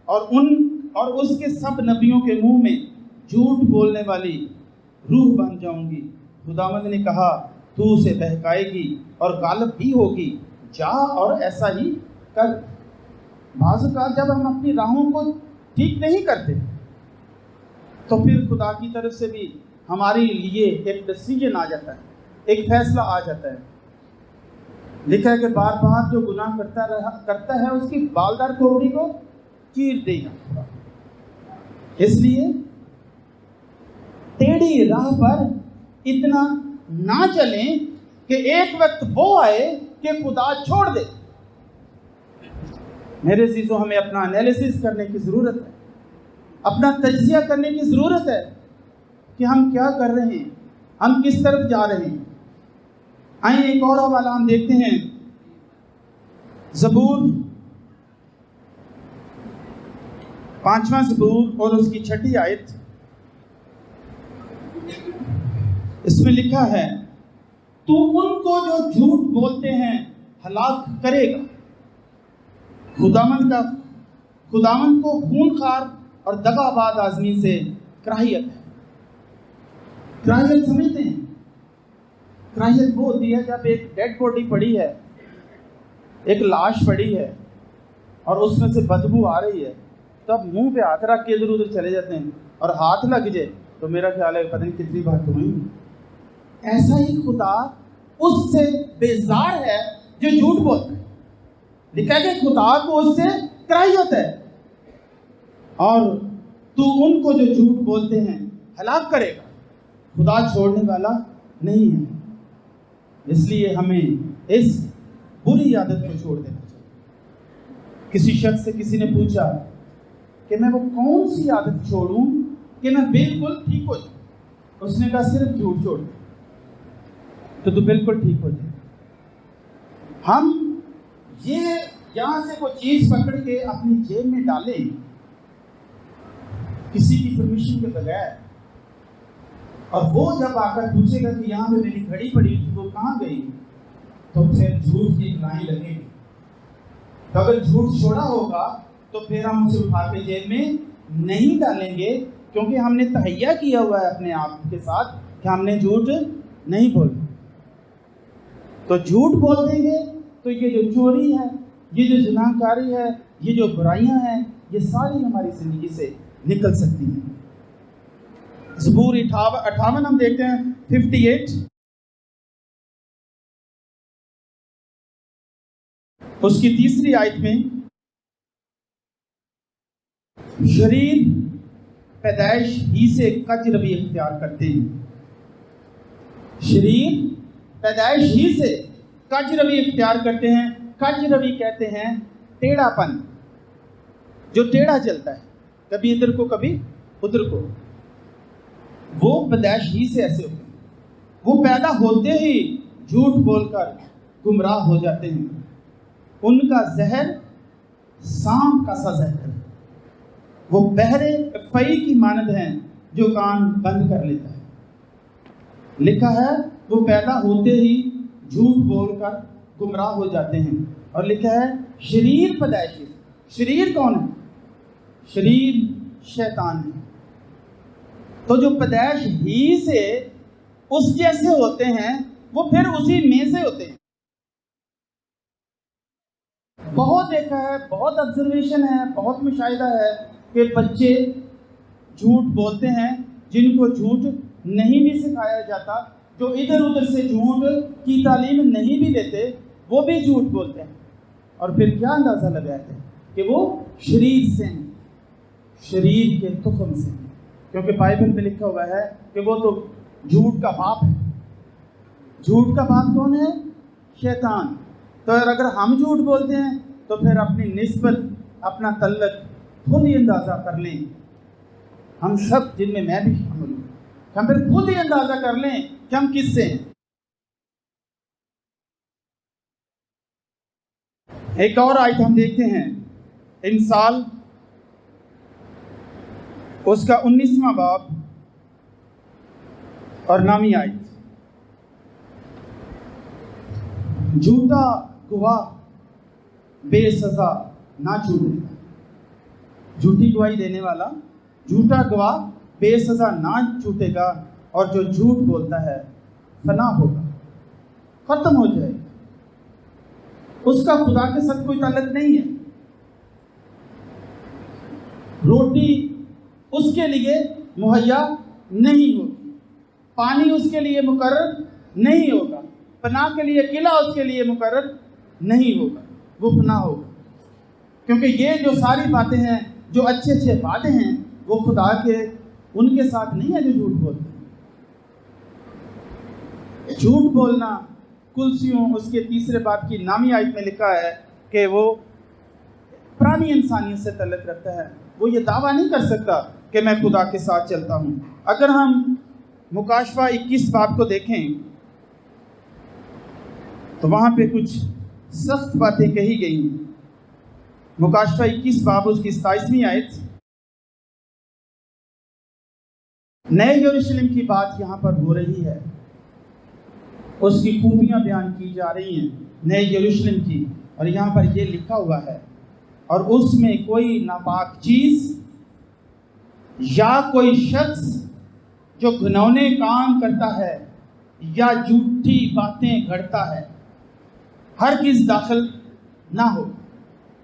اور اس کے سب نبیوں کے منہ میں جھوٹ بولنے والی روح بن جاؤں گی. خداوند نے کہا تو اسے بہکائے گی اور غالب بھی ہوگی, جا اور ایسا ہی کر. بعض اوقات جب ہم اپنی راہوں کو ٹھیک نہیں کرتے تو پھر خدا کی طرف سے بھی ہمارے لیے ایک ڈیسیجن آ جاتا ہے, ایک فیصلہ آ جاتا ہے. لکھا ہے کہ بار بار جو گناہ کرتا ہے اس کی بالدار کھوپڑی کو چیر دے گا. اس لیے ٹیڑھی راہ پر اتنا نہ چلیں کہ ایک وقت وہ آئے کہ خدا چھوڑ دے. میرے عزیزوں, ہمیں اپنا انالیسس کرنے کی ضرورت ہے, اپنا تجزیہ کرنے کی ضرورت ہے کہ ہم کیا کر رہے ہیں, ہم کس طرف جا رہے ہیں. آئیں ایک اور حوالہ ہم دیکھتے ہیں, زبور 5واں زبور اور اس کی 6 آیت. اس میں لکھا ہے, تو ان کو جو جھوٹ بولتے ہیں ہلاک کرے گا. خداوند کو خون خوار اور دغا باز آدمی سے کراہیت ہے. کراہیت سمجھتے ہیں؟ کراہیت وہ ہوتی ہے جب ایک ڈیڈ باڈی پڑی ہے, ایک لاش پڑی ہے اور اس میں سے بدبو آ رہی ہے, تب منہ پہ ہاتھ رکھ کے ادھر ادھر چلے جاتے ہیں, اور ہاتھ لگ جائے تو میرا خیال ہے پتہ نہیں کتنی بار تو ہوئی. ایسا ہی خدا اس سے بیزار ہے جو جھوٹ بولتا ہے. لکھا ہے کہ خدا کو اس سے کراہیت ہے, اور تو ان کو جو جھوٹ بولتے ہیں ہلاک کرے گا. خدا چھوڑنے والا نہیں ہے. اس لیے ہمیں اس بری عادت کو چھوڑ دینا چاہیے. کسی شخص سے کسی نے پوچھا کہ میں وہ کون سی عادت چھوڑوں کہ میں بالکل ٹھیک ہو جاؤں. اس نے کہا صرف جھوٹ چھوڑ دے تو بالکل ٹھیک ہو جائے. ہم یہ یہاں سے کوئی چیز پکڑ کے اپنی جیب میں ڈالیں کسی کی پرمیشن کے بغیر, اور وہ جب آ کر پوچھے گا کہ یہاں پہ میری گھڑی پڑی تھی وہ کہاں گئی, تو پھر جھوٹ کی لائن لگے گی. تو اگر جھوٹ چھوڑا ہوگا تو پھر ہم اسے اٹھا کے جیب میں نہیں ڈالیں گے, کیونکہ ہم نے تہیا کیا ہوا ہے اپنے آپ کے ساتھ کہ ہم نے جھوٹ نہیں بولنا. تو جھوٹ بول دیں گے تو یہ جو چوری ہے, یہ جو زنا کاری ہے, یہ جو برائیاں ہیں, یہ ساری ہماری زندگی سے نکل سکتی ہیں. زبور 58 ہم دیکھتے ہیں 58, اس کی 3 آیت میں, شریر پیدائش ہی سے کج روی اختیار کرتے ہیں. شریر پیدائش ہی سے کج روی اختیار کرتے ہیں. کج روی کہتے ہیں ٹیڑھا پن, جو ٹیڑھا چلتا ہے, کبھی ادھر کو کبھی ادھر کو. وہ پیدائش ہی سے ایسے ہوتے ہیں. وہ پیدا ہوتے ہی جھوٹ بول کر گمراہ ہو جاتے ہیں. ان کا زہر سانپ کا سا زہر ہے. وہ بہرے فئی کی مانند ہیں جو کان بند کر لیتا ہے. لکھا ہے وہ پیدا ہوتے ہی جھوٹ بول کر گمراہ ہو جاتے ہیں. اور لکھا ہے شریر پیدائشی. شریر کون ہے؟ شریر شیطان ہے. تو جو پیدائش ہی سے اس جیسے ہوتے ہیں وہ پھر اسی میں سے ہوتے ہیں. بہت دیکھا ہے, بہت آبزرویشن ہے, بہت مشاہدہ ہے کہ بچے جھوٹ بولتے ہیں جن کو جھوٹ نہیں بھی سکھایا جاتا, جو ادھر ادھر سے جھوٹ کی تعلیم نہیں بھی لیتے, وہ بھی جھوٹ بولتے ہیں. اور پھر کیا اندازہ لگاتے ہیں کہ وہ شریر سے ہیں, شریر کے تخم سے ہیں, کیونکہ بائبل میں لکھا ہوا ہے کہ وہ تو جھوٹ کا باپ ہے. جھوٹ کا باپ کون ہے؟ شیطان. تو اگر ہم جھوٹ بولتے ہیں تو پھر اپنی نسبت, اپنا تعلق خود ہی اندازہ کر لیں. ہم سب, جن میں میں بھی شامل ہوں, ہم پھر خود ہی اندازہ کر لیں کہ ہم کس سے ہیں. ایک اور آیت ہم دیکھتے ہیں, انسال اس کا 19واں باب اور 9ویں آیت. جھوٹا گواہ بے سزا نہ چھوٹے گا. جھوٹی گواہی دینے والا, جھوٹا گواہ بے سزا نہ چھوٹے گا, اور جو جھوٹ بولتا ہے فنا ہوگا, ختم ہو جائے گا. اس کا خدا کے ساتھ کوئی تعلق نہیں ہے. روٹی اس کے لیے مہیا نہیں ہوگی. پانی اس کے لیے مقرر نہیں ہوگا، پناہ کے لیے قلعہ اس کے لیے مقرر نہیں ہوگا، وہ پناہ ہوگا. کیونکہ یہ جو ساری باتیں ہیں، جو اچھے اچھے وعدے ہیں، وہ خدا کے ان کے ساتھ نہیں ہے جو جھوٹ بولتے ہیں. جھوٹ بولنا کلسیوں اس کے 3 باب کی 9 آیت میں لکھا ہے کہ وہ پرانی انسانیت سے تعلق رکھتا ہے. وہ یہ دعویٰ نہیں کر سکتا کہ میں خدا کے ساتھ چلتا ہوں. اگر ہم مکاشفہ 21 باب کو دیکھیں تو وہاں پہ کچھ سخت باتیں کہی گئی ہیں. مکاشفہ 21 باب اس کی 27ویں آیت، نئے یروشلم کی بات یہاں پر ہو رہی ہے، اس کی خوبیاں بیان کی جا رہی ہیں نئے یروشلم کی، اور یہاں پر یہ لکھا ہوا ہے، اور اس میں کوئی ناپاک چیز یا کوئی شخص جو گھنونے کام کرتا ہے یا جھوٹی باتیں گھڑتا ہے ہرگز داخل نہ ہو.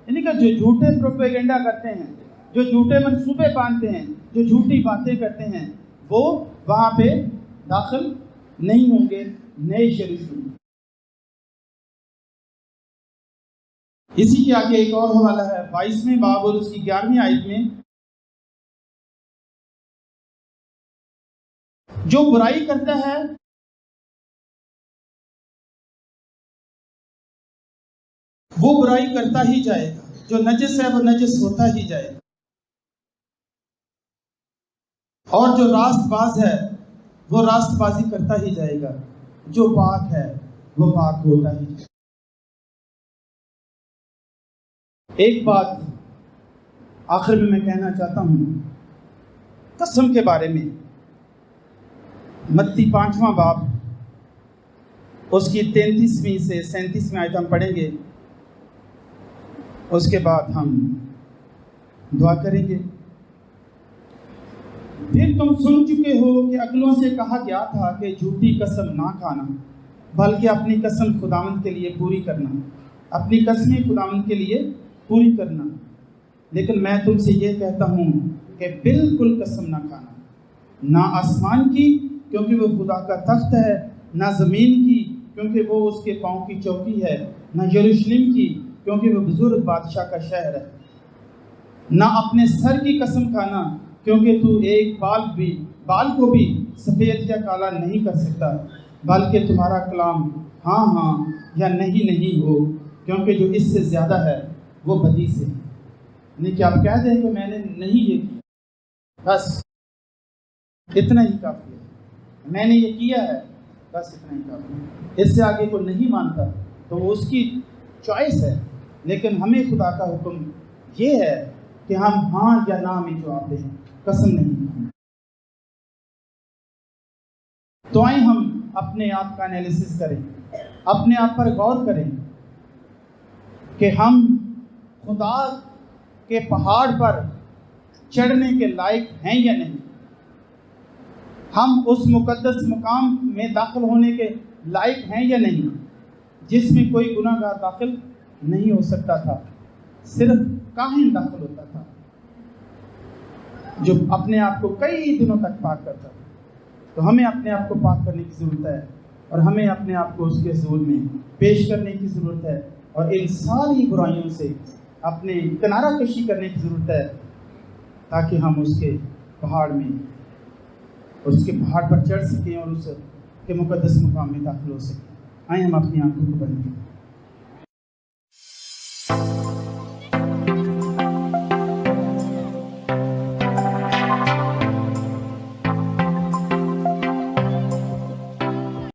یعنی کہ جو جھوٹے پروپیگنڈا کرتے ہیں، جو جھوٹے منصوبے باندھتے ہیں، جو جھوٹی باتیں کرتے ہیں، وہ وہاں پہ داخل نہیں ہوں گے نئے یروشلم. اسی کے آگے ایک اور حوالہ ہے 22ویں باب اور اس کی 11ویں آیت میں، جو برائی کرتا ہے وہ برائی کرتا ہی جائے گا، جو نجس ہے وہ نجس ہوتا ہی جائے گا، اور جو راست باز ہے وہ راست بازی کرتا ہی جائے گا، جو پاک ہے وہ پاک ہوتا ہی جائے گا. ایک بات آخر میں کہنا چاہتا ہوں قسم کے بارے میں. متی 5واں باب اس کی 33ویں سے 37ویں آیت ہم پڑھیں گے، اس کے بعد ہم دعا کریں گے. پھر تم سن چکے ہو کہ عقلوں سے کہا گیا تھا کہ جھوٹی قسم نہ کھانا، بلکہ اپنی قسم خداوند کے لیے پوری کرنا، اپنی قسمیں خداوند کے لیے پوری کرنا. لیکن میں تم سے یہ کہتا ہوں کہ بالکل قسم نہ کھانا، نہ آسمان کی کیونکہ وہ خدا کا تخت ہے، نہ زمین کی کیونکہ وہ اس کے پاؤں کی چوکی ہے، نہ یروشلم کی کیونکہ وہ بزرگ بادشاہ کا شہر ہے. نہ اپنے سر کی قسم کھانا کیونکہ تو ایک بال کو بھی سفید یا کالا نہیں کر سکتا، بلکہ تمہارا کلام ہاں ہاں یا نہیں نہیں ہو، کیونکہ جو اس سے زیادہ ہے وہ بدی سے. یعنی کہ آپ کہہ دیں کہ میں نے نہیں یہ کیا، بس اتنا ہی کافی ہے. میں نے یہ کیا ہے، بس اتنا ہی کافی ہے. اس سے آگے کو نہیں مانتا تو وہ اس کی چوائس ہے. لیکن ہمیں خدا کا حکم یہ ہے کہ ہم ہاں یا نہ میں جواب دیں، قسم نہیں. تو آئیں ہم اپنے آپ کا انالیسس کریں، اپنے آپ پر غور کریں کہ ہم خدا کے پہاڑ پر چڑھنے کے لائق ہیں یا نہیں. ہم اس مقدس مقام میں داخل ہونے کے لائق ہیں یا نہیں، جس میں کوئی گناہ گار داخل نہیں ہو سکتا تھا، صرف کاہن داخل ہوتا تھا جو اپنے آپ کو کئی دنوں تک پاک کرتا تھا. تو ہمیں اپنے آپ کو پاک کرنے کی ضرورت ہے، اور ہمیں اپنے آپ کو اس کے حضور میں پیش کرنے کی ضرورت ہے، اور ان ساری برائیوں سے اپنے کنارہ کشی کرنے کی ضرورت ہے، تاکہ ہم اس کے پہاڑ میں اس کے پہاڑ پر چڑھ سکیں اور اس کے مقدس مقام میں داخل ہو سکیں. آئیں ہم اپنی آنکھوں کو بند کریں.